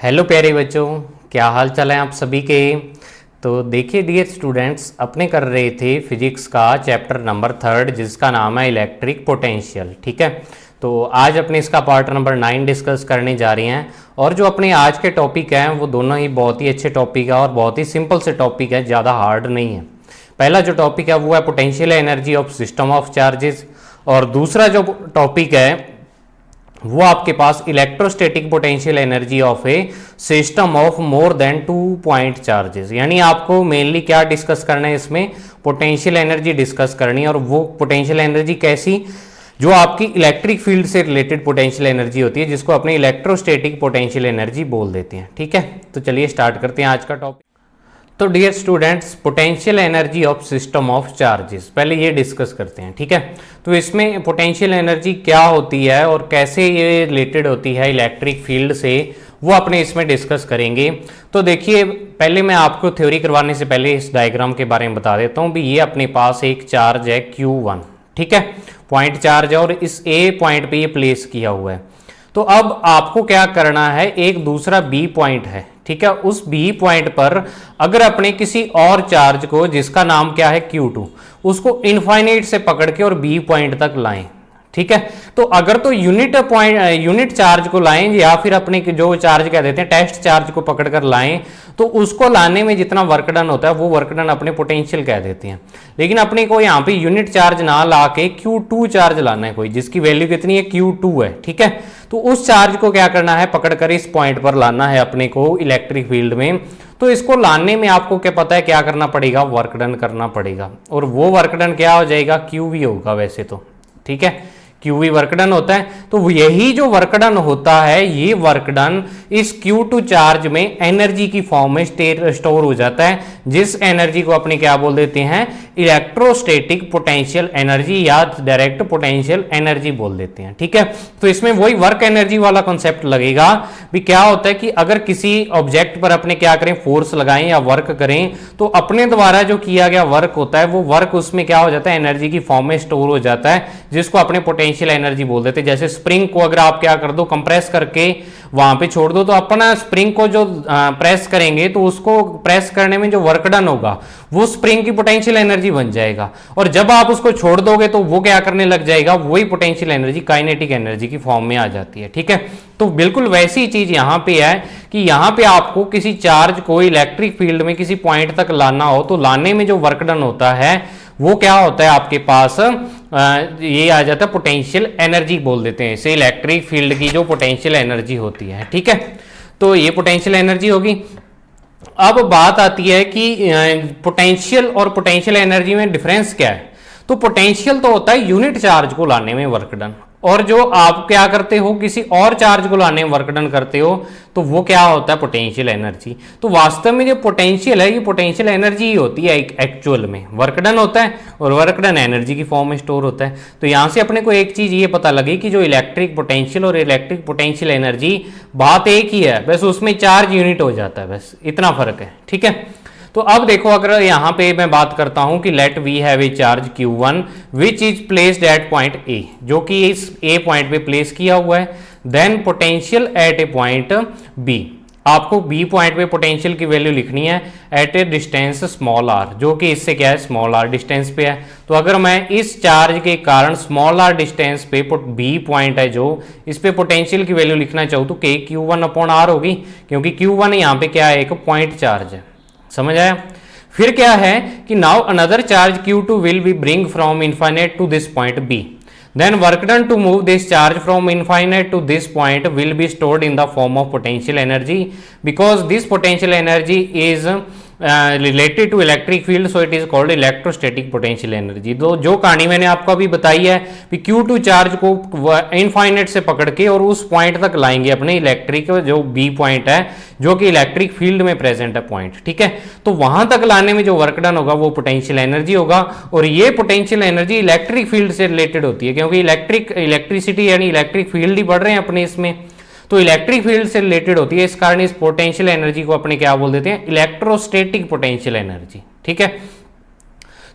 Hello प्यारे बच्चों, क्या हाल चाल है आप सभी के। तो देखिए डियर स्टूडेंट्स, अपने कर रहे थे फिजिक्स का चैप्टर नंबर 3 जिसका नाम है इलेक्ट्रिक पोटेंशियल। ठीक है, तो आज अपने इसका पार्ट नंबर 9 डिस्कस करने जा रहे हैं। और जो अपने आज के टॉपिक हैं वो दोनों ही बहुत ही अच्छे टॉपिक है और बहुत ही सिंपल से टॉपिक है, ज़्यादा हार्ड नहीं है। पहला जो टॉपिक है वो है potential energy of system of charges, और दूसरा जो टॉपिक है वो आपके पास electrostatic potential energy of a system of more than 2 point charges. यानी आपको मेनली क्या डिस्कस करना है, इसमें पोटेंशियल एनर्जी डिस्कस करनी है। और वो पोटेंशियल एनर्जी कैसी, जो आपकी इलेक्ट्रिक फील्ड से रिलेटेड पोटेंशियल एनर्जी होती है, जिसको अपने इलेक्ट्रोस्टैटिक पोटेंशियल एनर्जी बोल देते हैं। ठीक है, तो चलिए स्टार्ट करते हैं आज का टॉपिक। तो dear students, potential energy of system of charges पहले ये डिस्कस करते हैं। ठीक है, तो इसमें पोटेंशियल एनर्जी क्या होती है और कैसे ये रिलेटेड होती है इलेक्ट्रिक फील्ड से, वो अपने इसमें डिस्कस करेंगे। तो देखिए, पहले मैं आपको थ्योरी करवाने से पहले इस डायग्राम के बारे में बता देता हूँ भी। ये अपने पास एक चार्ज है Q1, ठीक है, पॉइंट चार्ज है और इस A पॉइंट पे ये प्लेस किया हुआ है। तो अब आपको क्या करना है, एक दूसरा B पॉइंट है, ठीक है, उस B पॉइंट पर अगर अपने किसी और चार्ज को, जिसका नाम क्या है Q2, उसको इनफाइनाइट से पकड़ के और B पॉइंट तक लाएं। ठीक है, तो अगर तो यूनिट चार्ज को लाएं या फिर अपने जो चार्ज कह देते हैं टेस्ट चार्ज को पकड़कर लाएं, तो उसको लाने में जितना वर्क डन होता है वो वर्क डन अपने पोटेंशियल कह देते हैं। लेकिन अपने को यहाँ पे यूनिट चार्ज ना ला के Q2 चार्ज लाना है कोई, जिसकी वैल्यू कितनी है, Q2 है। ठीक है, तो उस चार्ज को क्या करना है, पकड़कर इस पॉइंट पर लाना है अपने को इलेक्ट्रिक फील्ड में। तो इसको लाने में आपको क्या पता है, क्या करना पड़ेगा, वर्क डन करना पड़ेगा। और वो वर्क डन क्या हो जाएगा, QV होगा वैसे तो। ठीक है, QV वर्क डन होता है। तो यही जो वर्क डन होता है, ये वर्क डन इस Q2 चार्ज में एनर्जी की फॉर्म में स्टोर हो जाता है, जिस एनर्जी को अपने क्या बोल देते हैं, इलेक्ट्रोस्टैटिक पोटेंशियल एनर्जी या डायरेक्ट पोटेंशियल एनर्जी बोल देते हैं। ठीक है, तो इसमें वही वर्क एनर्जी वाला कॉन्सेप्ट लगेगा भी। क्या होता है कि अगर किसी ऑब्जेक्ट पर अपने क्या करें, फोर्स लगाएं या वर्क करें, तो अपने द्वारा जो किया गया वर्क होता है वो वर्क उसमें क्या हो जाता है, एनर्जी की फॉर्म में स्टोर हो जाता है, जिसको अपने पोटेंशियल एनर्जी बोल देते हैं। जैसे स्प्रिंग को अगर आप क्या कर दो, कंप्रेस करके वहां पे छोड़ दो, तो अपना स्प्रिंग को जो प्रेस करेंगे, तो उसको प्रेस करने में जो वर्क डन होगा वो स्प्रिंग की पोटेंशियल एनर्जी बन जाएगा। और जब आप उसको छोड़ दोगे तो वो क्या करने लग जाएगा, वही पोटेंशियल एनर्जी काइनेटिक एनर्जी की फॉर्म में आ जाती है। ठीक है, तो बिल्कुल वैसी चीज यहां पे है कि यहां पे आपको किसी चार्ज को इलेक्ट्रिक फील्ड में किसी पॉइंट तक लाना हो, तो लाने में जो वर्क डन होता है वो क्या होता है, आपके पास ये आ जाता है पोटेंशियल एनर्जी बोल देते हैं इसे, इलेक्ट्रिक फील्ड की जो पोटेंशियल एनर्जी होती है। ठीक है, तो ये पोटेंशियल एनर्जी होगी। अब बात आती है कि पोटेंशियल और पोटेंशियल एनर्जी में डिफरेंस क्या है। तो पोटेंशियल तो होता है यूनिट चार्ज को लाने में वर्क डन, और जो आप क्या करते हो, किसी और चार्ज को लाने में वर्क डन करते हो, तो वो क्या होता है, पोटेंशियल एनर्जी। तो वास्तव में जो पोटेंशियल है, ये पोटेंशियल एनर्जी ही होती है एक्चुअल में। वर्क डन होता है और वर्क डन एनर्जी की फॉर्म में स्टोर होता है। तो यहां से अपने को एक चीज ये पता लगी कि जो इलेक्ट्रिक पोटेंशियल और इलेक्ट्रिक पोटेंशियल एनर्जी, बात एक ही है, बस उसमें चार्ज यूनिट हो जाता है, बस इतना फर्क है। ठीक है, तो अब देखो, अगर यहां पे मैं बात करता हूं कि let we have a charge Q1 which is placed at point A, जो कि इस A पॉइंट पे प्लेस किया हुआ है। Then potential at a point B, आपको B पॉइंट पे पोटेंशियल की वैल्यू लिखनी है at a distance small r, जो कि इससे क्या है, स्मॉल r डिस्टेंस पे है। तो अगर मैं इस चार्ज के कारण स्मॉल r डिस्टेंस पे B पॉइंट है जो, इस पे पोटेंशियल की वैल्यू लिखना चाहूँ तो Q1/r होगी, क्योंकि Q1 यहाँ पे क्या है, एक पॉइंट चार्ज है। समझ आया। फिर क्या है कि now another charge Q2 will be bring from infinite to this point B, then work done to move this charge from infinite to this point will be stored in the form of potential energy, because this potential energy is related to electric field, so it is called electrostatic potential energy। तो जो कहानी मैंने आपको अभी बताई है कि Q2 charge को इनफाइनाइट से पकड़ के और उस पॉइंट तक लाएंगे अपने इलेक्ट्रिक जो B पॉइंट है, जो कि इलेक्ट्रिक फील्ड में प्रेजेंट है पॉइंट। ठीक है, तो वहां तक लाने में जो वर्क डन होगा वो पोटेंशियल एनर्जी होगा। और ये पोटेंशियल एनर्जी इलेक्ट्रिक फील्ड से रिलेटेड होती है, क्योंकि इलेक्ट्रिसिटी यानी इलेक्ट्रिक फील्ड ही पढ़ रहे हैं अपने इसमें, तो इलेक्ट्रिक फील्ड से रिलेटेड होती है। इस कारण इस पोटेंशियल एनर्जी को अपने क्या बोल देते हैं, इलेक्ट्रोस्टैटिक पोटेंशियल एनर्जी। ठीक है,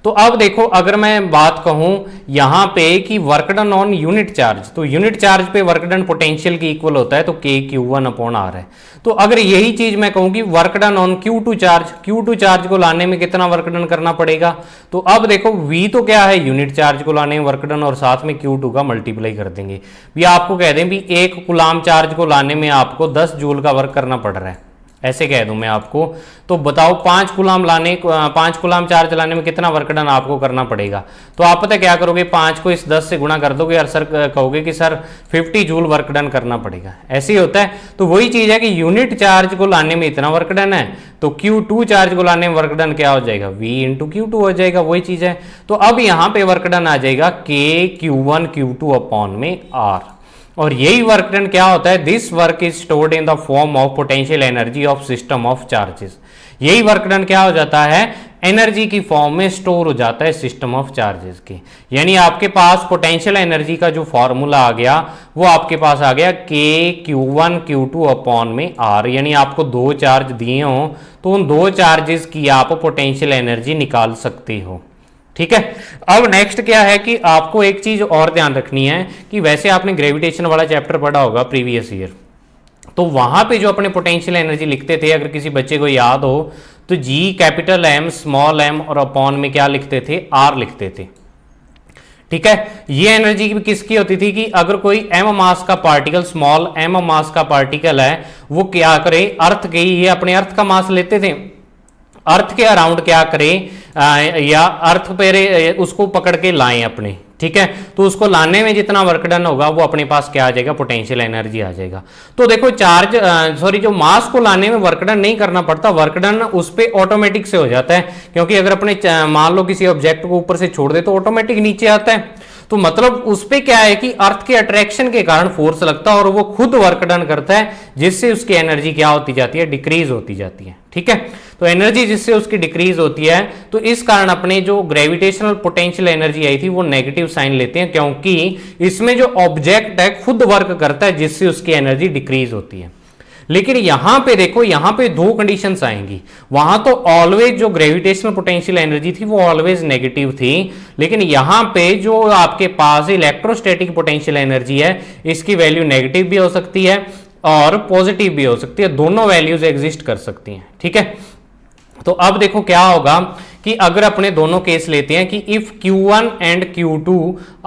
तो अब देखो अगर मैं बात कहूं यहां पे कि work done on unit charge, तो यूनिट चार्ज पे वर्क डन पोटेंशियल की इक्वल होता है, तो के Q1/R है। तो अगर यही चीज मैं कहूं कि work done on Q2 charge, Q2 charge को लाने में कितना वर्क डन करना पड़ेगा, तो अब देखो V तो क्या है, यूनिट चार्ज को लाने में वर्क डन, और साथ में Q2 का मल्टीप्लाई कर देंगे। भी आपको कह दें भी 1 कूलाम चार्ज को लाने में आपको 10 जूल का वर्क करना पड़ रहा है, ऐसे कह दूं मैं आपको, तो बताओ 5 कूलाम चार्ज लाने में कितना वर्क डन आपको करना पड़ेगा। तो आप पता क्या करोगे, 5 को इस 10 से गुणा कर दोगे और सर कहोगे कि सर 50 जूल वर्क डन करना पड़ेगा, ऐसे ही होता है। तो वही चीज है कि यूनिट चार्ज को लाने में इतना वर्क डन है, तो Q2 चार्ज को लाने में वर्क डन क्या हो जाएगा, V × Q2 हो जाएगा, वही चीज है। तो अब यहां पे वर्क डन आ जाएगा K Q1 Q2/R, और यही वर्क डन क्या होता है, this work is stored in the form of potential energy of system of charges. यही वर्क डन क्या हो जाता है, एनर्जी की फॉर्म में स्टोर हो जाता है सिस्टम ऑफ चार्जेस के। यानी आपके पास पोटेंशियल एनर्जी का जो फॉर्मूला आ गया वो आपके पास आ गया K Q1 Q2/R, यानी आपको 2 चार्ज दिए हो तो उन 2 चार्जेस की आप पोटेंशियल एनर्जी निकाल सकते हो, ठीक है। अब नेक्स्ट क्या है कि आपको एक चीज और ध्यान रखनी है कि वैसे आपने ग्रेविटेशन वाला चैप्टर पढ़ा होगा प्रीवियस ईयर, तो वहां पे जो अपने पोटेंशियल एनर्जी लिखते थे, अगर किसी बच्चे को याद हो तो G capital M small m और अपॉन में क्या लिखते थे, R लिखते थे, ठीक है। ये एनर्जी किसकी होती थी कि अगर कोई m मास का पार्टिकल, स्मॉल m मास का पार्टिकल है, वो क्या करे, अर्थ के, ये अपने अर्थ का मास लेते थे, अर्थ के अराउंड क्या करे या अर्थ पे उसको पकड़ के लाएं अपने, ठीक है। तो उसको लाने में जितना वर्क डन होगा वो अपने पास क्या आ जाएगा, पोटेंशियल एनर्जी आ जाएगा। तो देखो जो मास को लाने में वर्क डन नहीं करना पड़ता, वर्क डन उस पे ऑटोमेटिक से हो जाता है, क्योंकि अगर अपने मान लो किसी ऑब्जेक्ट को ऊपर से छोड़ दे तो ऑटोमेटिक नीचे आता है। तो मतलब उस पे क्या है कि अर्थ के अट्रैक्शन के कारण फोर्स लगता है और वो खुद वर्क डन करता है, जिससे उसकी एनर्जी क्या होती जाती है, डिक्रीज होती जाती है, ठीक है। तो एनर्जी जिससे उसकी डिक्रीज होती है, तो इस कारण अपने जो ग्रेविटेशनल पोटेंशियल एनर्जी आई थी वो नेगेटिव साइन लेते हैं, क्योंकि इसमें जो ऑब्जेक्ट है खुद वर्क करता है जिससे उसकी एनर्जी डिक्रीज होती है। लेकिन यहां पे देखो, यहां पे 2 कंडीशंस आएंगी। वहां तो ऑलवेज जो ग्रेविटेशनल पोटेंशियल एनर्जी थी वो ऑलवेज नेगेटिव थी, लेकिन यहां पे जो आपके पास इलेक्ट्रोस्टैटिक पोटेंशियल एनर्जी है इसकी वैल्यू नेगेटिव भी हो सकती है और पॉजिटिव भी हो सकती है, दोनों वैल्यूज एग्जिस्ट कर सकती हैं, ठीक है। तो अब देखो क्या होगा कि अगर अपने दोनों केस लेते हैं कि if Q1 and Q2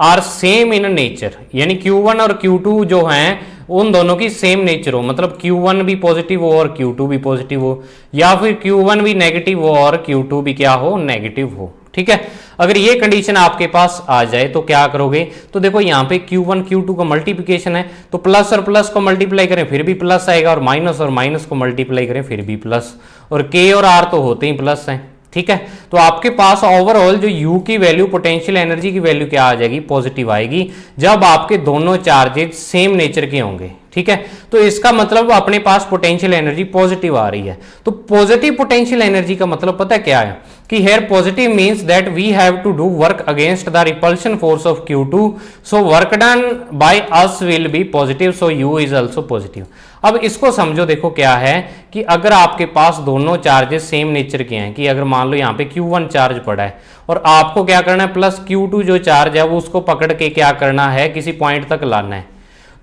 are same in nature, यानी Q1 और Q2 जो हैं उन दोनों की सेम नेचर हो, मतलब Q1 भी पॉजिटिव हो और Q2 भी पॉजिटिव हो, या फिर Q1 भी नेगेटिव हो और Q2 भी क्या हो, नेगेटिव हो, ठीक है। अगर ये कंडीशन आपके पास आ जाए तो क्या करोगे, तो देखो यहाँ पे Q1 Q2 का मल्टीप्लिकेशन है, तो प्लस और प्लस को मल्टीप्लाई करें फिर भी प्लस आएगा, और माइनस को मल्टीप्लाई करें फिर भी प्लस, और K और R तो होते ही प्लस हैं, ठीक है। तो आपके पास ओवरऑल जो U की वैल्यू, पोटेंशियल एनर्जी की वैल्यू क्या आ जाएगी, पॉजिटिव आएगी, जब आपके दोनों चार्जेस सेम नेचर के होंगे, ठीक है। तो इसका मतलब अपने पास पोटेंशियल एनर्जी पॉजिटिव आ रही है। तो पॉजिटिव पोटेंशियल एनर्जी का मतलब पता है क्या है कि here positive means that we have to do work against the repulsion force of Q2, so work done by us will be positive, so U is also positive. अब इसको समझो, देखो क्या है कि अगर आपके पास दोनों चार्जेस सेम नेचर के हैं, कि अगर मान लो यहाँ पे Q1 चार्ज पड़ा है और आपको क्या करना है, प्लस Q2 जो चार्ज है वो उसको पकड़ के क्या करना है, किसी पॉइंट तक लाना है।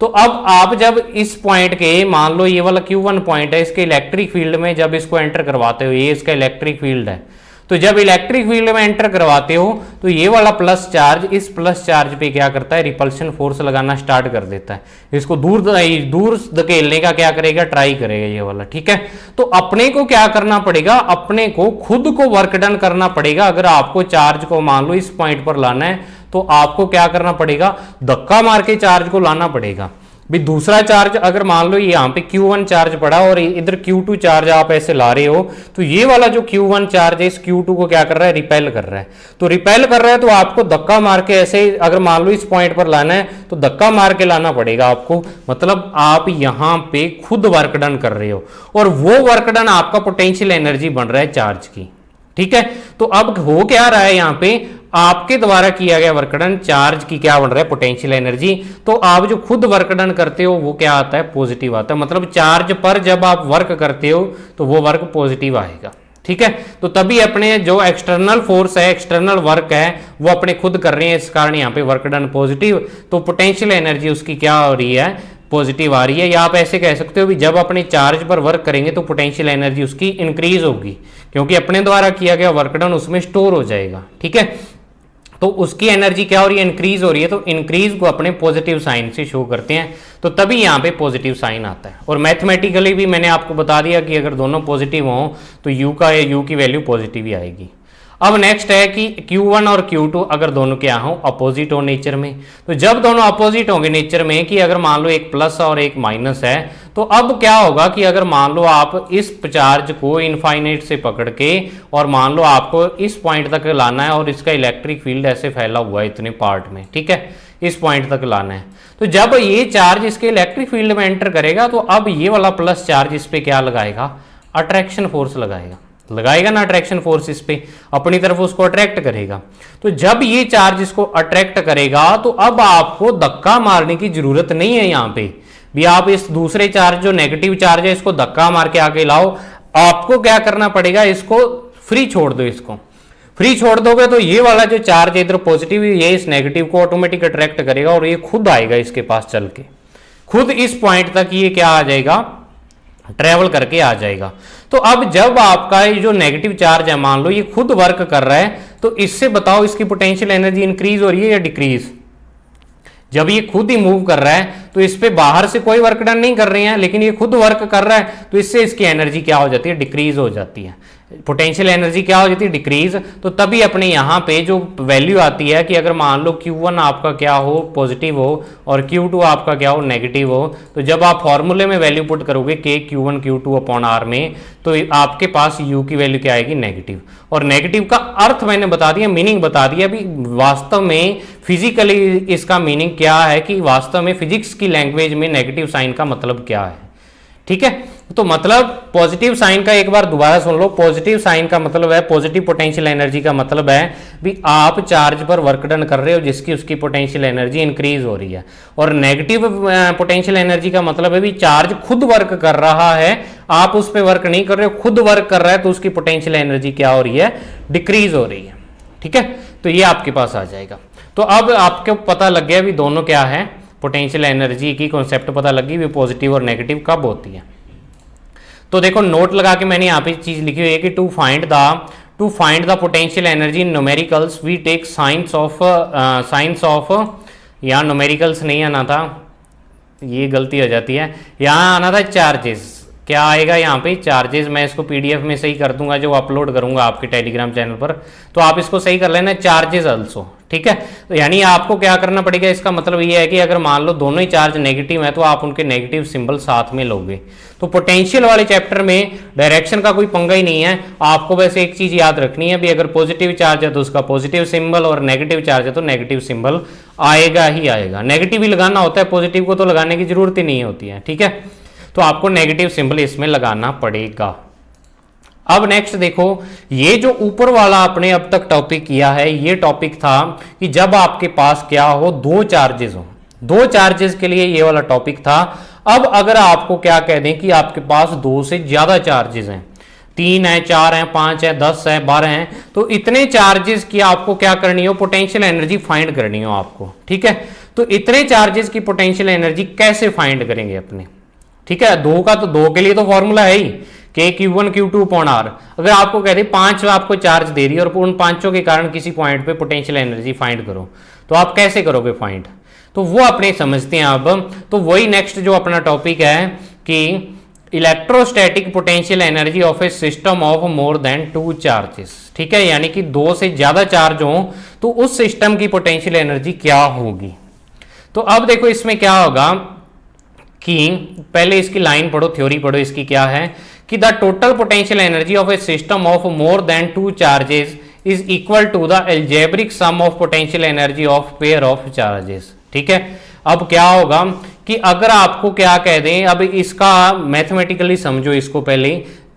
तो अब आप जब इस पॉइंट के, मान लो ये वाला Q1 पॉइंट है, इसके इलेक्ट्रिक फील्ड में जब इसको एंटर करवाते हो, ये इसका इलेक्ट्रिक फील्ड है, तो जब इलेक्ट्रिक फील्ड में एंटर करवाते हो तो ये वाला प्लस चार्ज इस प्लस चार्ज पे क्या करता है, रिपल्शन फोर्स लगाना स्टार्ट कर देता है, इसको दूर धकेलने का क्या करेगा, ट्राई करेगा ये वाला, ठीक है। तो अपने को क्या करना पड़ेगा, अपने को खुद को वर्क डन करना पड़ेगा। अगर आपको चार्ज को मान लो इस पॉइंट पर लाना है तो आपको क्या करना पड़ेगा, धक्का मार के चार्ज को लाना पड़ेगा। भी दूसरा चार्ज अगर मान लो यहाँ पे Q1 चार्ज पड़ा और इधर Q2 चार्ज आप ऐसे ला रहे हो, तो ये वाला जो Q1 चार्ज है इस Q2 को क्या कर रहा है, रिपेल कर रहा है। तो रिपेल कर रहा है तो आपको धक्का मार के ऐसे, अगर मान लो इस पॉइंट पर लाना है तो धक्का मार के लाना पड़ेगा आपको, मतलब आप यहाँ पे खुद वर्क डन कर रहे हो और वो वर्क डन आपका पोटेंशियल एनर्जी बन रहा है चार्ज की, ठीक है। तो अब हो क्या रहा है, यहाँ पे आपके द्वारा किया गया वर्क डन चार्ज की क्या बन रहा है, पोटेंशियल एनर्जी। तो आप जो खुद वर्क डन करते हो वो क्या आता है, पॉजिटिव आता है, मतलब चार्ज पर जब आप वर्क करते हो तो वो वर्क पॉजिटिव आएगा, ठीक है। तो तभी अपने जो एक्सटर्नल फोर्स है, एक्सटर्नल वर्क है, वो अपने खुद कर रहे हैं, इस कारण यहाँ पे वर्क डन पॉजिटिव, तो पोटेंशियल एनर्जी उसकी क्या हो रही है, पॉजिटिव आ रही है। या आप ऐसे कह सकते हो भी जब अपने चार्ज पर वर्क करेंगे तो पोटेंशियल एनर्जी उसकी इंक्रीज होगी, क्योंकि अपने द्वारा किया गया वर्क डन उसमें स्टोर हो जाएगा, ठीक है। तो उसकी एनर्जी क्या हो रही है, इंक्रीज हो रही है, तो इंक्रीज को अपने पॉजिटिव साइन से शो करते हैं, तो तभी यहाँ पे पॉजिटिव साइन आता है। और मैथमेटिकली भी मैंने आपको बता दिया कि अगर दोनों पॉजिटिव हों तो यू की वैल्यू पॉजिटिव ही आएगी। अब नेक्स्ट है कि Q1 और Q2 अगर दोनों क्या हो, अपोजिट हो नेचर में, तो जब दोनों अपोजिट होंगे नेचर में, कि अगर मान लो एक प्लस और एक माइनस है, तो अब क्या होगा कि अगर मान लो आप इस चार्ज को इनफाइनाइट से पकड़ के और मान लो आपको इस पॉइंट तक लाना है और इसका इलेक्ट्रिक फील्ड ऐसे फैला हुआ है इतने पार्ट में, ठीक है, इस पॉइंट तक लाना है, तो जब ये चार्ज इसके इलेक्ट्रिक फील्ड में एंटर करेगा तो अब ये वाला प्लस चार्ज इस पे क्या लगाएगा, अट्रैक्शन फोर्स लगाएगा ना, अट्रैक्शन फोर्स इस पे अपनी तरफ उसको अट्रैक्ट करेगा। तो जब ये चार्ज इसको अट्रैक्ट करेगा तो अब आपको धक्का मारने की जरूरत नहीं है, यहां पे भी आप इस दूसरे चार्ज जो नेगेटिव चार्ज है इसको धक्का मार के आगे लाओ, आपको क्या करना पड़ेगा, इसको फ्री छोड़ दो। इसको फ्री छोड़ दोगे तो ये वाला जो चार्ज है इधर पॉजिटिव, ये इस नेगेटिव को ऑटोमेटिक अट्रैक्ट करेगा और ये खुद आएगा इसके पास चल के, खुद इस पॉइंट तक ये क्या आ जाएगा, ट्रेवल करके आ जाएगा। तो अब जब आपका ये जो नेगेटिव चार्ज है मान लो ये खुद वर्क कर रहा है, तो इससे बताओ इसकी पोटेंशियल एनर्जी इंक्रीज हो रही है या डिक्रीज। जब ये खुद ही मूव कर रहा है तो इस पे बाहर से कोई वर्क डन नहीं कर रहे हैं, लेकिन ये खुद वर्क कर रहा है, तो इससे इसकी एनर्जी क्या हो जाती है, डिक्रीज हो जाती है, पोटेंशियल एनर्जी क्या हो जाती है, डिक्रीज। तो तभी अपने यहाँ पे जो वैल्यू आती है कि अगर मान लो Q1 आपका क्या हो, पॉजिटिव हो, और Q2 आपका क्या हो, नेगेटिव हो, तो जब आप फॉर्मूले में वैल्यू पुट करोगे K Q1 Q2 upon R में, तो आपके पास U की वैल्यू क्या आएगी, नेगेटिव। और नेगेटिव का अर्थ मैंने बता दिया, मीनिंग बता दिया भी, वास्तव में फिजिकली इसका मीनिंग क्या है, कि वास्तव में फिजिक्स की लैंग्वेज में नेगेटिव साइन का मतलब क्या है, ठीक है। तो मतलब पॉजिटिव साइन का एक बार दोबारा सुन लो, पॉजिटिव साइन का मतलब है, पॉजिटिव पोटेंशियल एनर्जी का मतलब है भी आप चार्ज पर वर्क डन कर रहे हो जिसकी उसकी पोटेंशियल एनर्जी इंक्रीज हो रही है। और नेगेटिव पोटेंशियल एनर्जी का मतलब है भी चार्ज खुद वर्क कर रहा है, आप उस पर वर्क नहीं कर रहे हो, खुद वर्क कर रहा है, तो उसकी पोटेंशियल एनर्जी क्या हो रही है, डिक्रीज हो रही है, ठीक है। तो ये आपके पास आ जाएगा। तो अब आपको पता लग गया भी दोनों क्या है, पोटेंशियल एनर्जी की कॉन्सेप्ट पता लगी भी, पॉजिटिव और नेगेटिव कब होती है। तो देखो नोट लगा के मैंने यहाँ पे चीज लिखी हुई है कि to find the potential energy in numericals we take signs of यहाँ न्यूमेरिकल्स नहीं आना था, ये गलती हो जाती है, यहाँ आना था चार्जेस। क्या आएगा यहाँ पे, चार्जेस। मैं इसको पीडीएफ में सही कर दूंगा जो अपलोड करूंगा आपके टेलीग्राम चैनल पर, तो आप इसको सही कर लेना, चार्जेस अल्सो, ठीक है। तो यानी आपको क्या करना पड़ेगा, इसका मतलब ये है कि अगर मान लो दोनों ही चार्ज नेगेटिव है तो आप उनके नेगेटिव सिंबल साथ में लोगे। तो पोटेंशियल वाले चैप्टर में डायरेक्शन का कोई पंगा ही नहीं है, आपको बस एक चीज याद रखनी है भी, अगर पॉजिटिव चार्ज है तो उसका पॉजिटिव सिंबल, और नेगेटिव चार्ज है तो नेगेटिव सिंबल आएगा ही आएगा। नेगेटिव ही लगाना होता है, पॉजिटिव को तो लगाने की जरूरत ही नहीं होती है, ठीक है। तो आपको नेगेटिव सिंबल इसमें लगाना पड़ेगा। अब नेक्स्ट देखो, ये जो ऊपर वाला आपने अब तक टॉपिक किया है, ये टॉपिक था कि जब आपके पास क्या हो, दो चार्जेस हो, दो चार्जेस के लिए ये वाला टॉपिक था। अब अगर आपको क्या कह दें कि आपके पास दो से ज्यादा चार्जेस हैं, 3 है, 4 है, 5 है, 10 है, 12 है, तो इतने चार्जेस की आपको क्या करनी हो, पोटेंशियल एनर्जी फाइंड करनी हो आपको, ठीक है। तो इतने चार्जेस की पोटेंशियल एनर्जी कैसे फाइंड करेंगे अपने, ठीक है। दो का तो दो के लिए तो फॉर्मूला है ही, K Q1 Q2 upon R। अगर आपको कहते 5 आपको चार्ज दे रही है और उन पांचों के कारण किसी पॉइंट पे पोटेंशियल एनर्जी फाइंड करो, तो आप कैसे करोगे फाइंड, तो वो अपने समझते हैं अब। तो वही नेक्स्ट जो अपना टॉपिक है कि electrostatic potential energy of a system of more than 2 charges, ठीक है। यानी कि दो से ज्यादा चार्ज हो तो उस सिस्टम की पोटेंशियल एनर्जी क्या होगी। तो अब देखो इसमें क्या होगा कि पहले इसकी लाइन पढ़ो, थ्योरी पढ़ो, इसकी क्या है कि the total potential energy of a system of more than 2 charges is equal to the algebraic sum of potential energy of pair of charges, ठीक है। अब क्या होगा कि अगर आपको क्या कह दें, अब इसका मैथमेटिकली समझो, इसको पहले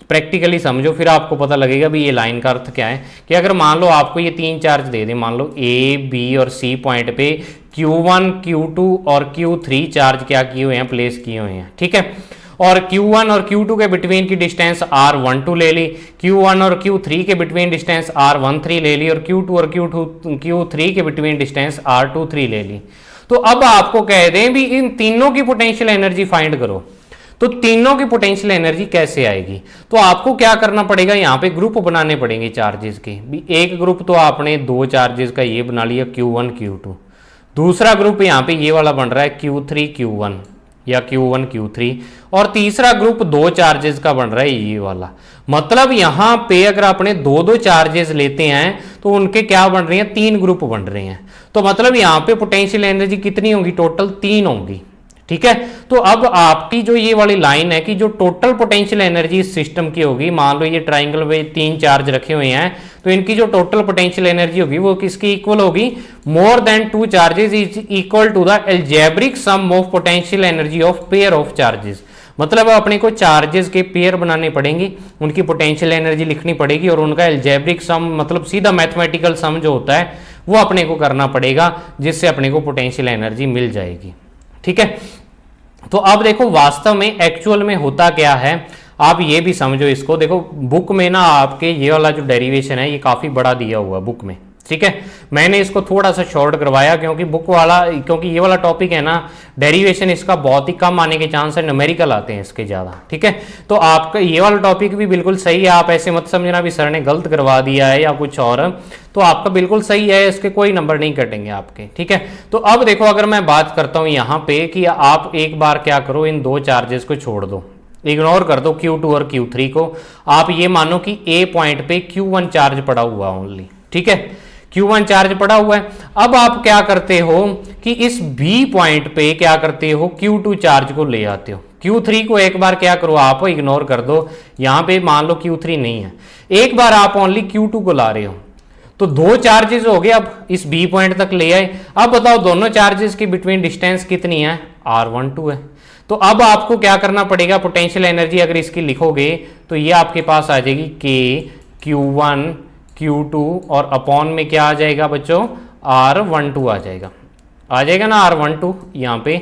प्रैक्टिकली समझो, फिर आपको पता लगेगा भी ये लाइन का अर्थ क्या है। कि अगर मान लो आपको ये 3 चार्ज दे दें, मान लो A, B और C पॉइंट पे Q1, Q2 और Q3 चार्ज क्या किए हुए हैं, प्लेस किए हुए हैं, ठीक है। और Q1 और Q2 के बिटवीन की डिस्टेंस R12 ले ली, Q1 और Q3 के बिटवीन डिस्टेंस R13 ले ली और Q2 और Q3 के बिटवीन डिस्टेंस R23 ले ली। तो अब आपको कह दें भी इन तीनों की पोटेंशियल एनर्जी फाइंड करो, तो तीनों की पोटेंशियल एनर्जी कैसे आएगी? तो आपको क्या करना पड़ेगा, यहाँ पे ग्रुप बनाने पड़ेंगे चार्जेस के भी। एक ग्रुप तो आपने दो चार्जेस का ये बना लिया Q1 Q2, दूसरा ग्रुप यहाँ पे ये वाला बन रहा है Q3 Q1 या Q1 Q3, और तीसरा ग्रुप दो चार्जेस का बन रहा है ये वाला। मतलब यहाँ पे अगर आपने दो दो चार्जेस लेते हैं तो उनके क्या बन रहे हैं, तीन ग्रुप बन रहे हैं। तो मतलब यहाँ पे पोटेंशियल एनर्जी कितनी होगी, टोटल तीन होंगी। ठीक है, तो अब आपकी जो ये वाली लाइन है कि जो टोटल पोटेंशियल एनर्जी इस सिस्टम की होगी, मान लो ये ट्राइंगल में तीन चार्ज रखे हुए हैं, तो इनकी जो टोटल पोटेंशियल एनर्जी होगी वो किसकी इक्वल होगी, more than two charges is equal to the algebraic sum of potential energy of pair of charges. मतलब अपने को चार्जेस के पेयर बनाने पड़ेंगे, उनकी पोटेंशियल एनर्जी लिखनी पड़ेगी और उनका एल्जेब्रिक सम मतलब सीधा मैथमेटिकल सम जो होता है वो अपने को करना पड़ेगा, जिससे अपने को पोटेंशियल एनर्जी मिल जाएगी। ठीक है, तो अब देखो वास्तव में एक्चुअल में होता क्या है, आप ये भी समझो इसको। देखो बुक में ना आपके ये वाला जो डेरिवेशन है ये काफी बड़ा दिया हुआ है बुक में। ठीक है, मैंने इसको थोड़ा सा शॉर्ट करवाया क्योंकि बुक वाला, क्योंकि ये वाला टॉपिक है ना, डेरिवेशन इसका बहुत ही कम आने के चांस है, न्यूमेरिकल आते हैं इसके ज्यादा। ठीक है, तो आपका ये वाला टॉपिक भी बिल्कुल सही है, आप ऐसे मत समझना भी सर ने गलत करवा दिया है या कुछ और, तो आपका बिल्कुल सही है, इसके कोई नंबर नहीं कटेंगे आपके। ठीक है, तो अब देखो अगर मैं बात करता हूं यहाँ पे कि आप एक बार क्या करो, इन दो चार्जेस को छोड़ दो, इग्नोर कर दो Q2 और Q3 को। आप ये मानो कि A पॉइंट पे Q1 चार्ज पड़ा हुआ ओनली। ठीक है, Q1 चार्ज पड़ा हुआ है। अब आप क्या करते हो कि इस B पॉइंट पे क्या करते हो, Q2 चार्ज को ले आते हो। Q3 को एक बार क्या करो, आप इग्नोर कर दो, यहां पे मान लो Q3 नहीं है, एक बार आप ओनली Q2 को ला रहे हो, तो दो चार्जेस हो गए, अब इस B पॉइंट तक ले आए। अब बताओ दोनों चार्जेस के बिटवीन डिस्टेंस कितनी है, R12 है। तो अब आपको क्या करना पड़ेगा, पोटेंशियल एनर्जी अगर इसकी लिखोगे तो ये आपके पास आ जाएगी K Q1 Q2 और अपॉन में क्या आ जाएगा बच्चों, R12 आ जाएगा ना, R12 यहाँ पे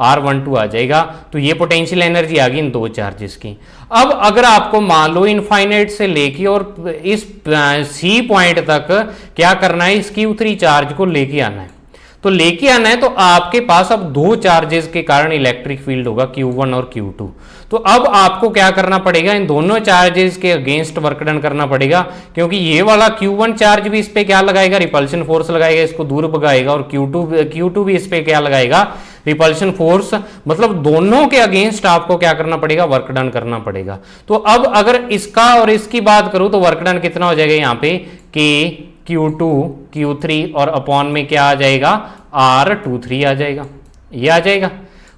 R12 आ जाएगा। तो ये पोटेंशियल एनर्जी आ गई इन दो चार्जेस की। अब अगर आपको मान लो इनफाइनाइट से लेके और इस C पॉइंट तक क्या करना है, इस Q3 चार्ज को लेके आना है, तो लेके आना है, तो आपके पास अब दो चार्जेस के कारण इलेक्ट्रिक फील्ड होगा Q1 और Q2। तो अब आपको क्या करना पड़ेगा, इन दोनों चार्जेस के अगेंस्ट वर्क डन करना पड़ेगा, क्योंकि ये वाला Q1 चार्ज भी इस पे क्या लगाएगा, रिपल्शन फोर्स लगाएगा, इसको दूर भगाएगा, और Q2 भी इस पे क्या लगाएगा, रिपल्शन फोर्स। मतलब दोनों के अगेंस्ट आपको क्या करना पड़ेगा, वर्क डन करना पड़ेगा। तो अब अगर इसका और इसकी बात करूं तो वर्क डन कितना हो जाएगा, यहाँ पे K Q2 Q3 और अपॉन में क्या आ जाएगा, R23 आ जाएगा, ये आ जाएगा।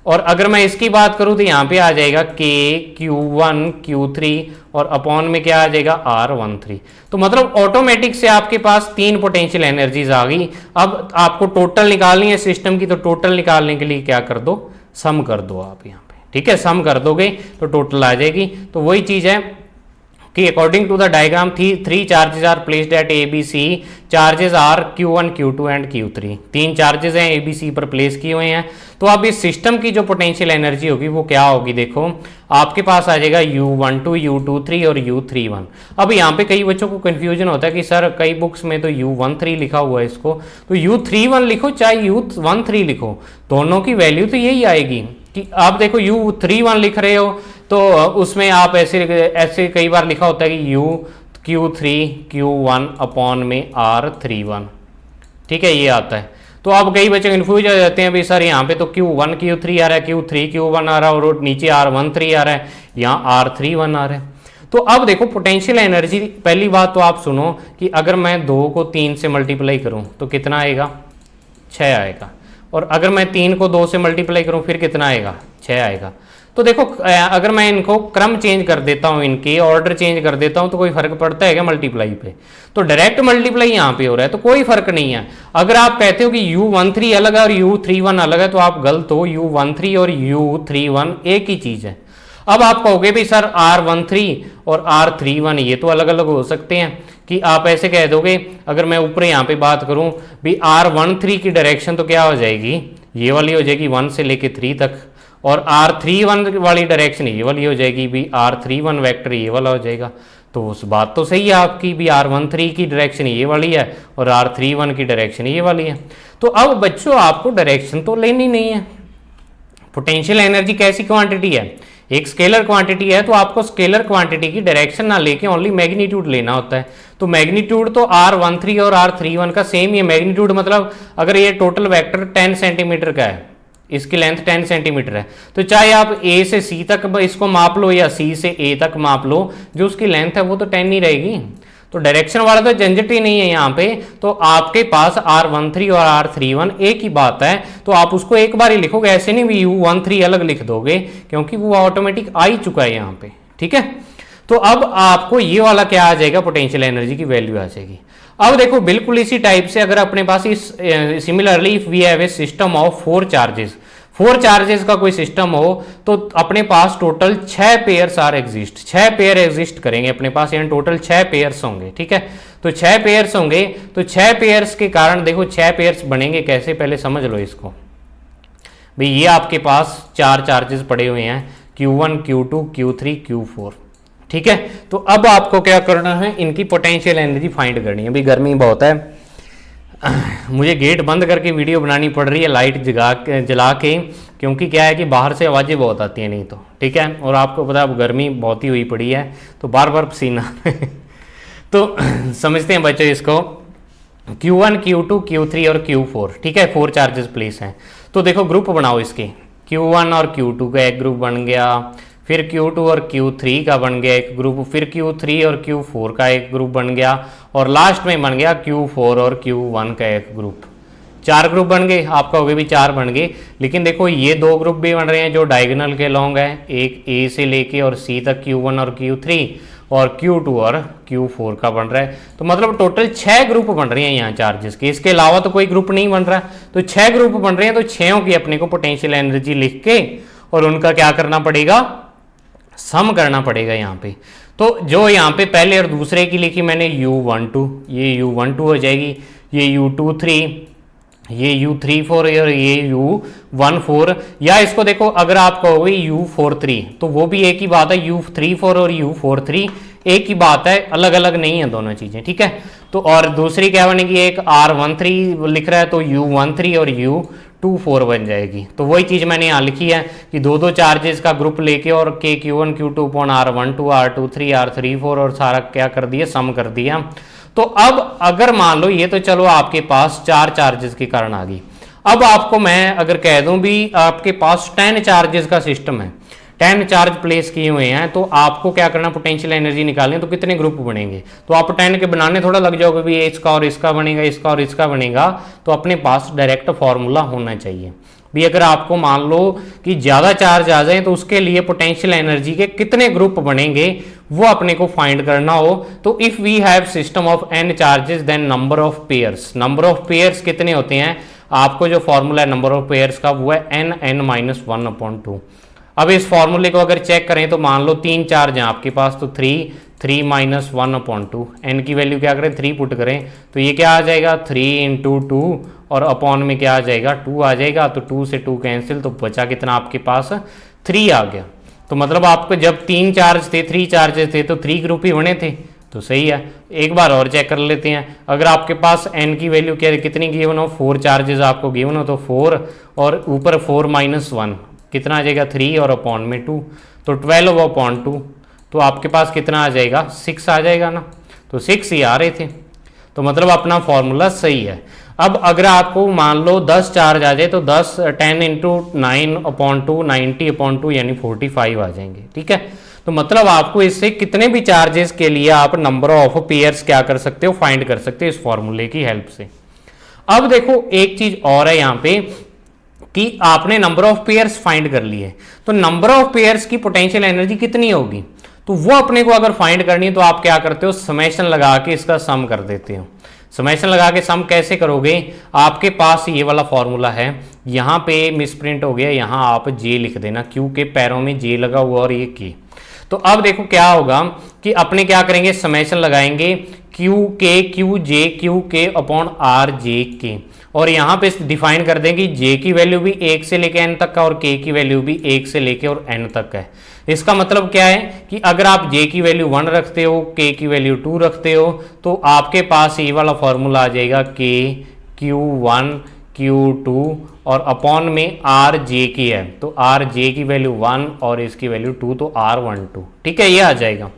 और अगर मैं इसकी बात करूं तो यहाँ पे आ जाएगा K Q1 Q3 और अपॉन में क्या आ जाएगा, R13। तो मतलब ऑटोमेटिक से आपके पास तीन पोटेंशियल एनर्जीज आ गई। अब आपको टोटल निकालनी है सिस्टम की, तो टोटल निकालने के लिए क्या कर दो, सम कर दो आप यहाँ पे। ठीक है, सम कर दोगे तो टोटल आ जाएगी। तो वही चीज है कि according to the diagram three charges are placed at ABC, charges are Q1 Q2 and Q3। तीन चार्जेस हैं ABC पर प्लेस किए हुए हैं। तो अब इस सिस्टम की जो पोटेंशियल एनर्जी होगी वो क्या होगी, देखो आपके पास आ जाएगा U12 U23 और U31। अब यहाँ पे कई बच्चों को कंफ्यूजन होता है कि सर कई बुक्स में तो U13 लिखा हुआ है इसको, तो U31 लिखो चाहे U13 लिखो, दोनों की वैल्यू तो यही आएगी। कि आप देखो U31 लिख रहे हो तो उसमें आप ऐसे कई बार लिखा होता है कि Q3 Q1 अपॉन में R31। ठीक है, ये आता है। तो अब कई बच्चे कंफ्यूज हो जाते हैं, भाई सर यहाँ पे तो Q1 Q3 आ रहा है, Q3 Q1 आ रहा है और नीचे R13 आ रहा है, यहाँ R31 आ रहा है। तो अब देखो पोटेंशियल एनर्जी, पहली बात तो आप सुनो कि अगर मैं 2 को 3 से मल्टीप्लाई करूँ तो कितना आएगा, 6 आएगा। और अगर मैं 3 को 2 से मल्टीप्लाई करूँ फिर कितना आएगा, 6 आएगा। तो देखो अगर मैं इनको क्रम चेंज कर देता हूँ, इनके ऑर्डर चेंज कर देता हूँ, तो कोई फर्क पड़ता है क्या मल्टीप्लाई पे? तो डायरेक्ट मल्टीप्लाई यहाँ पे हो रहा है तो कोई फर्क नहीं है। अगर आप कहते हो कि U13 अलग है और U31 अलग है तो आप गलत हो, U13 और U31 एक ही चीज है। अब आप कहोगे भी सर R13 और R31 ये तो अलग अलग हो सकते हैं, कि आप ऐसे कह दोगे, अगर मैं ऊपर यहाँ पे बात करूं भी R13 की डायरेक्शन तो क्या हो जाएगी, ये वाली हो जाएगी 1 से लेके 3 तक, और R31 वाली डायरेक्शन ये वाली हो जाएगी भी, R31 वेक्टर ये वाला हो जाएगा। तो उस बात तो सही है आपकी भी, R13 की डायरेक्शन ये वाली है और R31 की डायरेक्शन ये वाली है। तो अब बच्चों आपको डायरेक्शन तो लेनी नहीं है। पोटेंशियल एनर्जी कैसी क्वांटिटी है, एक स्केलर क्वांटिटी है, तो आपको स्केलर क्वांटिटी की डायरेक्शन ना लेके ओनली मैग्नीट्यूड लेना होता है। तो मैग्नीट्यूड तो R13 और R31 का सेम ही है। मैग्नीट्यूड मतलब अगर ये टोटल वेक्टर 10 सेंटीमीटर का है, इसकी लेंथ 10 सेंटीमीटर है, तो चाहे आप A से C तक इसको माप लो या C से A तक माप लो, जो उसकी लेंथ है वो तो 10 ही रहेगी। तो डायरेक्शन वाला तो झंझट ही नहीं है यहाँ पे। तो आपके पास R13 और R31 एक ही बात है, तो आप उसको एक बार ही लिखोगे, ऐसे नहीं भी U13 अलग लिख दोगे, क्योंकि वो ऑटोमेटिक आ ही चुका है यहाँ पे, ठीक है। तो अब आपको ये वाला क्या आ जाएगा, पोटेंशियल एनर्जी की वैल्यू आ जाएगी। अब देखो बिल्कुल इसी टाइप से अगर अपने पास इस similarly if we have a system of 4 charges, 4 charges का कोई सिस्टम हो, तो अपने पास total 6 pairs are exist, 6 pair exist करेंगे अपने पास, यानी टोटल 6 पेयर्स होंगे, ठीक है। तो 6 पेयर्स होंगे, तो 6 पेयर्स के कारण देखो 6 पेयर्स बनेंगे कैसे, पहले समझ लो इसको भाई। ये आपके पास 4 चार्जेस पड़े हुए हैं, Q1 Q2 Q3 Q4, ठीक है। तो अब आपको क्या करना है, इनकी पोटेंशियल एनर्जी फाइंड करनी है। अभी गर्मी बहुत है, मुझे गेट बंद करके वीडियो बनानी पड़ रही है लाइट जला के, क्योंकि क्या है कि बाहर से आवाज़ें बहुत आती हैं नहीं तो, ठीक है। और आपको पता है अब गर्मी बहुत ही हुई पड़ी है, तो बार बार पसीना तो समझते हैं बच्चों इसको, Q1 Q2 Q3 और Q4, ठीक है, 4 चार्जेस प्लेस हैं। तो देखो ग्रुप बनाओ इसके, Q1 और Q2 का एक ग्रुप बन गया, फिर Q2 और Q3 का बन गया एक ग्रुप, फिर Q3 और Q4 का एक ग्रुप बन गया, और लास्ट में बन गया Q4 और Q1 का एक ग्रुप। 4 ग्रुप बन गए, आपका हो गए भी 4 बन गए। लेकिन देखो ये 2 ग्रुप भी बन रहे हैं जो डायगोनल के लॉन्ग है, एक A से लेके और C तक Q1 और Q3, और Q2 और Q4 का बन रहा है। तो मतलब टोटल 6 ग्रुप बन रहे हैं यहाँ चार्जेस के, इसके अलावा तो कोई ग्रुप नहीं बन रहा। तो 6 ग्रुप बन रहे हैं, तो 6 की अपने को पोटेंशियल एनर्जी लिख के और उनका क्या करना पड़ेगा, सम करना पड़ेगा यहाँ पे। तो जो यहाँ पे पहले और दूसरे की लिखी मैंने U12, ये U12 हो जाएगी, ये U23, ये U34 और ये U14, या इसको देखो अगर आप कहोगे U43 तो वो भी एक ही बात है, U34 और U43 एक ही बात है, अलग अलग नहीं है दोनों चीजें, ठीक है। तो और दूसरी क्या बनेगी, एक R13 लिख रहा है तो U13 और U24 बन जाएगी। तो वही चीज मैंने यहाँ लिखी है कि 2 चार्जेस का ग्रुप लेके और के Q1 Q2 upon R12 R23 R34 और सारा क्या कर दिया, सम कर दिया। तो अब अगर मान लो ये तो चलो आपके पास 4 चार्जेस के कारण आ गई। अब आपको मैं अगर कह दूं भी आपके पास 10 चार्जेस का सिस्टम है, 10 चार्ज प्लेस किए हुए हैं, तो आपको क्या करना, पोटेंशियल एनर्जी निकालनी, तो कितने ग्रुप बनेंगे। तो आप 10 के बनाने थोड़ा लग जाओगे भी इसका और इसका बनेगा, इसका और इसका बनेगा। तो अपने पास डायरेक्ट फॉर्मूला होना चाहिए भी। अगर आपको मान लो कि ज़्यादा चार्ज आ जाए तो उसके लिए पोटेंशियल एनर्जी के कितने ग्रुप बनेंगे वो अपने को फाइंड करना हो। तो if we have system of n charges then number of pairs, number of pairs कितने होते हैं, आपको जो फॉर्मूला है नंबर ऑफ पेयर्स का वो है n(n-1/2)। अब इस फॉर्मूले को अगर चेक करें तो मान लो 3 चार्ज हैं आपके पास, तो 3(1/2), n की वैल्यू क्या करें 3 पुट करें, तो ये क्या आ जाएगा 3 × 2 और अपॉन में क्या आ जाएगा 2 आ जाएगा। तो 2 से 2 कैंसिल, तो बचा कितना आपके पास 3 आ गया। तो मतलब आपको जब 3 चार्ज थे, 3 चार्जेस थे, तो 3 ग्रुप ही बने थे, तो सही है। एक बार और चेक कर लेते हैं, अगर आपके पास n की वैल्यू क्या कितनी गिवन हो, 4 चार्जेस आपको गिवन हो, तो 4 और ऊपर 4 - 1 कितना आ जाएगा 3 और अपॉन में 2, तो 12/2, तो आपके पास कितना आ जाएगा 6 आ जाएगा ना। तो 6 ही आ रहे थे, तो मतलब अपना फॉर्मूला सही है। अब अगर आपको मान लो 10 चार्ज आ जाए तो 10 × 9/2 90/2 यानी 45 आ जाएंगे, ठीक है। तो मतलब आपको इससे कितने भी चार्जेस के लिए आप नंबर ऑफ पेयर्स क्या कर सकते हो, फाइंड कर सकते हो इस फॉर्मूले की हेल्प से। अब देखो एक चीज और है यहाँ पे कि आपने नंबर ऑफ पेयर्स फाइंड कर लिए, तो नंबर ऑफ पेयर्स की पोटेंशियल एनर्जी कितनी होगी, तो वो अपने को अगर फाइंड करनी है तो आप क्या करते हो, समेशन लगा के इसका सम कर देते हो। समेशन लगा के सम कैसे करोगे, आपके पास ये वाला फॉर्मूला है, यहाँ पे मिसप्रिंट हो गया, यहाँ आप जे लिख देना, क्यू के पैरों में जे लगा हुआ और ये के। तो अब देखो क्या होगा कि अपने क्या करेंगे, समेशन लगाएंगे क्यू के Q J Q के अपॉन R J के, और यहाँ पे डिफाइन कर दें कि जे की वैल्यू भी 1 से लेके n तक का और k की वैल्यू भी 1 से लेके और n तक है। इसका मतलब क्या है कि अगर आप j की वैल्यू 1 रखते हो, k की वैल्यू 2 रखते हो, तो आपके पास ये वाला फॉर्मूला आ जाएगा k q1 q2 और अपॉन में r j की है, तो r j की वैल्यू 1 और इसकी वैल्यू 2, तो r12, ठीक है, ये आ जाएगा।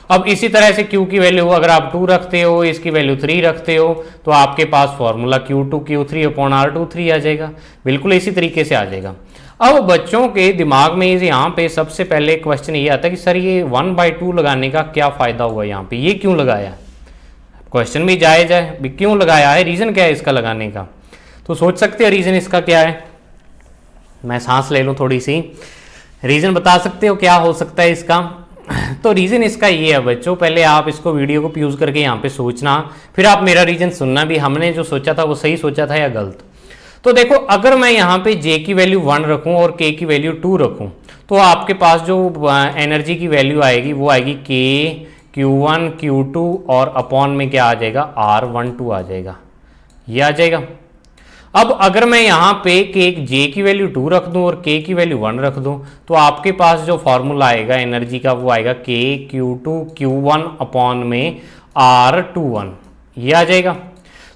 अब इसी तरह से q की वैल्यू अगर आप 2 रखते हो, इसकी वैल्यू 3 रखते हो, तो आपके पास formula q2 q3 upon r23 आ जाएगा। बिल्कुल इसी तरीके से आ जाएगा। अब बच्चों के दिमाग में यहाँ पे सबसे पहले क्वेश्चन ये आता है कि सर ये 1/2 लगाने का क्या फ़ायदा हुआ, यहाँ पे ये क्यों लगाया। क्वेश्चन भी जायज़ है, क्यों लगाया है, रीज़न क्या है इसका लगाने का। तो सोच सकते हो रीज़न इसका क्या है। मैं सांस ले लूँ थोड़ी सी, रीज़न बता सकते हो क्या हो सकता है इसका। तो रीज़न इसका ये है बच्चों, पहले आप इसको वीडियो को यूज़ करके यहाँ पे सोचना, फिर आप मेरा रीज़न सुनना भी, हमने जो सोचा था वो सही सोचा था या गलत। तो देखो अगर मैं यहाँ पे j की वैल्यू 1 रखूँ और k की वैल्यू 2 रखूँ, तो आपके पास जो एनर्जी की वैल्यू आएगी वो आएगी k q1 q2 और अपॉन में क्या आ जाएगा, r12 आ जाएगा, ये आ जाएगा। अब अगर मैं यहाँ पे j की वैल्यू 2 रख दूँ और k की वैल्यू 1 रख दूँ, तो आपके पास जो फॉर्मूला आएगा एनर्जी का वो आएगा k q2 q1 अपॉन में r21, ये आ जाएगा।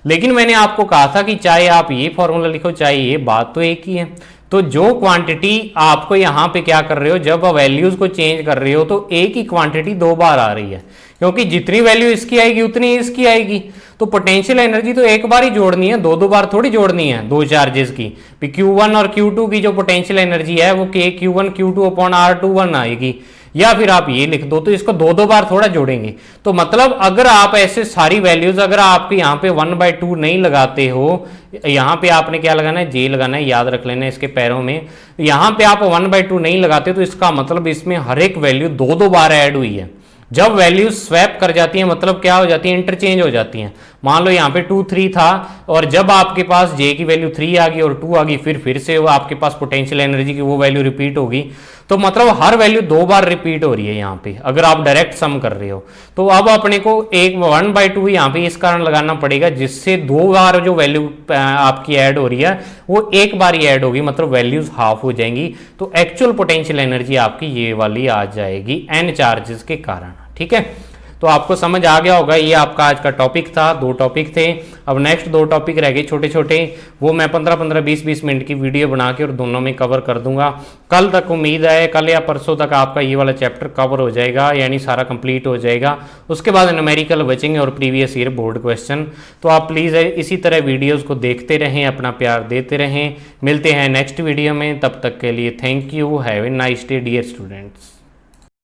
लेकिन मैंने आपको कहा था कि चाहे आप ये फॉर्मूला लिखो चाहे ये, बात तो एक ही है। तो जो क्वांटिटी आपको यहाँ पे क्या कर रहे हो, जब वैल्यूज को चेंज कर रहे हो तो एक ही क्वांटिटी 2 बार आ रही है, क्योंकि जितनी वैल्यू इसकी आएगी उतनी इसकी आएगी। तो पोटेंशियल एनर्जी तो एक बार ही जोड़नी है, दो बार थोड़ी जोड़नी है दो चार्जेस की। Q1 और Q2 की जो पोटेंशियल एनर्जी है वो k Q1 Q2 upon R21 आएगी, या फिर आप ये लिख दो, तो इसको दो बार थोड़ा जोड़ेंगे। तो मतलब अगर आप ऐसे सारी वैल्यूज अगर आपके यहाँ पे 1/2 नहीं लगाते हो, यहाँ पे आपने क्या लगाना है, j लगाना है, याद रख लेना इसके पैरों में। यहाँ पे आप 1/2 नहीं लगाते तो इसका मतलब इसमें हर एक वैल्यू दो बार ऐड हुई है। जब वैल्यूज स्वैप कर जाती है मतलब क्या हो जाती है, इंटरचेंज हो जाती हैं। मान लो यहाँ पे 2 3 था और जब आपके पास j की वैल्यू 3 आ गई और 2 आ गई, फिर से वो आपके पास पोटेंशियल एनर्जी की वो वैल्यू रिपीट होगी। तो मतलब हर वैल्यू 2 बार रिपीट हो रही है यहाँ पे, अगर आप डायरेक्ट सम कर रहे हो। तो अब अपने को एक 1/2 यहाँ पे इस कारण लगाना पड़ेगा, जिससे 2 बार जो वैल्यू आपकी ऐड हो रही है वो एक बार ही ऐड होगी, मतलब वैल्यूज हाफ हो जाएंगी। तो एक्चुअल पोटेंशियल एनर्जी आपकी ये वाली आ जाएगी n चार्जेस के कारण, ठीक है। तो आपको समझ आ गया होगा, ये आपका आज का टॉपिक था, 2 टॉपिक थे। अब नेक्स्ट 2 टॉपिक रह गए छोटे छोटे, वो मैं 15-15 20-20 मिनट की वीडियो बना के और दोनों में कवर कर दूंगा। कल तक उम्मीद है, कल या परसों तक आपका ये वाला चैप्टर कवर हो जाएगा, यानी सारा कंप्लीट हो जाएगा। उसके बाद न्यूमेरिकल बचेंगे और प्रीवियस ईयर बोर्ड क्वेश्चन। तो आप प्लीज़ इसी तरह वीडियोज़ को देखते रहें, अपना प्यार देते रहें। मिलते हैं नेक्स्ट वीडियो में, तब तक के लिए thank you, have a nice day dear students.